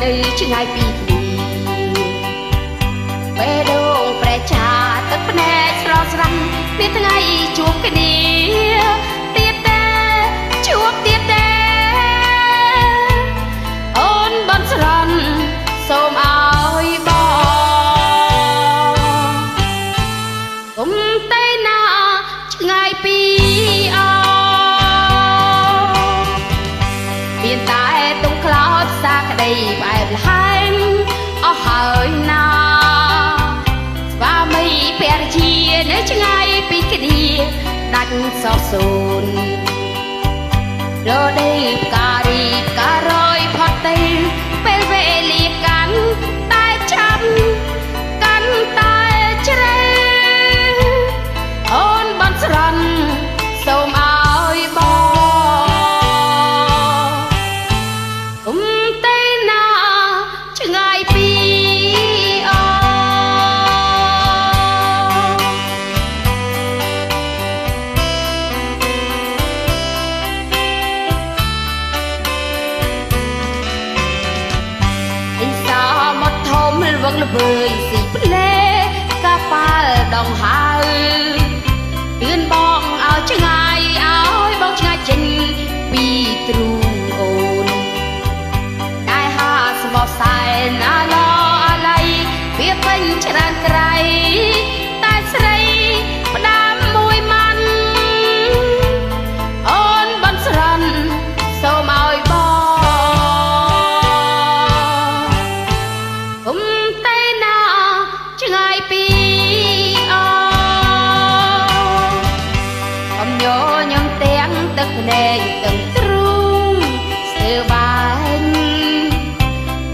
នៅឆ្ងាយពីគ្នាពេលដងប្រែចាទឹកភ្នែកស្រស់ស្រាំមានថ្ងៃជួបគ្នាទៀតតែជួបទៀតតែអូនបន់ស្រន់សូមឲ្យបងគុំតែណាឆ្ងាយពីមានតែទុំខ្លោចសាក្តីផ្អែមល្ហែមអស់ហើយណាស្វាមីភរិយានៅឆ្ងាយពីគ្នាដាច់សោះសូនរដីផ្ការីផ្ការយផុតទៅពេលវេលាកាន់តែចាំកាន់តែជ្រៅអូនបន់ស្រន់សូមឲ្យបងគុំតែណាឆ្ងាយពីវងល្វើយស៊ីផ្លេកាប៉ាល់ដងហើយទឿនបងឲ្យឆ្ងាយឲ្យបងឆ្ងាយចេញពីទ្រូងអូនតែហាស្បោះសែនអាឡោអាឡៃវាពេញច្រើនក្រៃតែស្រីផ្ដាំមួយម៉ាន់អូនបន់ស្រន់សូមឲ្យបងឆ្ងាយពីកំញញឹមទាំងទឹកភ្នែកទាំងទ្រូងស្ទើបាញ់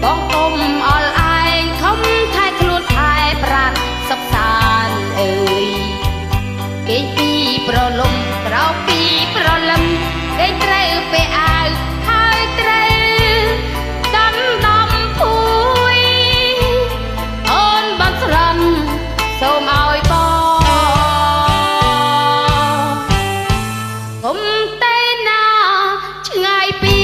បងគុំអល់ឯងខំថែខ្លួនថែប្រាណសុខសានអើយគេពីប្រលំក្រៅពីប្រលឹមគេត្រូវពេលអាវហើយត្រូវដំដំភួយអូនបន់ស្រន់សូមឲ្យបងគុំតែណាឆ្ងាយពី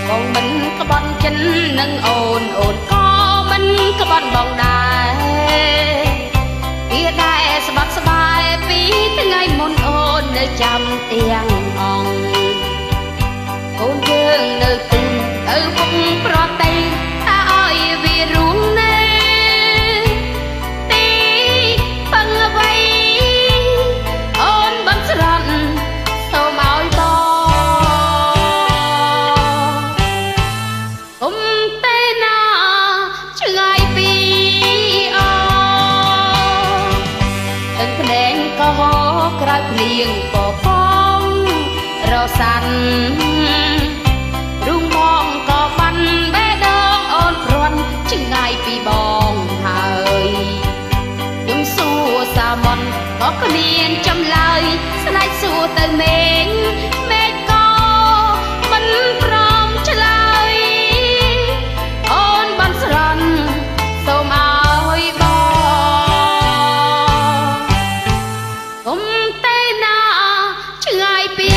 បងមិនក្បត់ចិននឹងអូនអូនក៏មិនក្បត់បងដែរវាដែរស្បត់ស្បាយពីថ្ងៃមុនអូននៅចាំទាំងអង្គអូនយើងនៅទូទៅពុកប្រតីថាឲ្យវារួងណែទីបឹងអ្វីអូនបន់ស្រន់សូមឲ្យបងគុំតែណាឆ្ងាយពីទឹកភ្នែកក៏ហូរក្រៅភ្លៀងពពងរសាន់រូងបងក៏បានបេះដូងអូនព្រាន់ឆ្ងាយពីបងហើយខ្ញុំសួរសាមន់ក៏គ្មានចម្លើយស្នេហ៍សួរទៅមេឃមេឃក៏មិនព្រមឆ្លើយអូនបន់ស្រន់សូមឲ្យបងគុំតែណាឆ្ងាយពី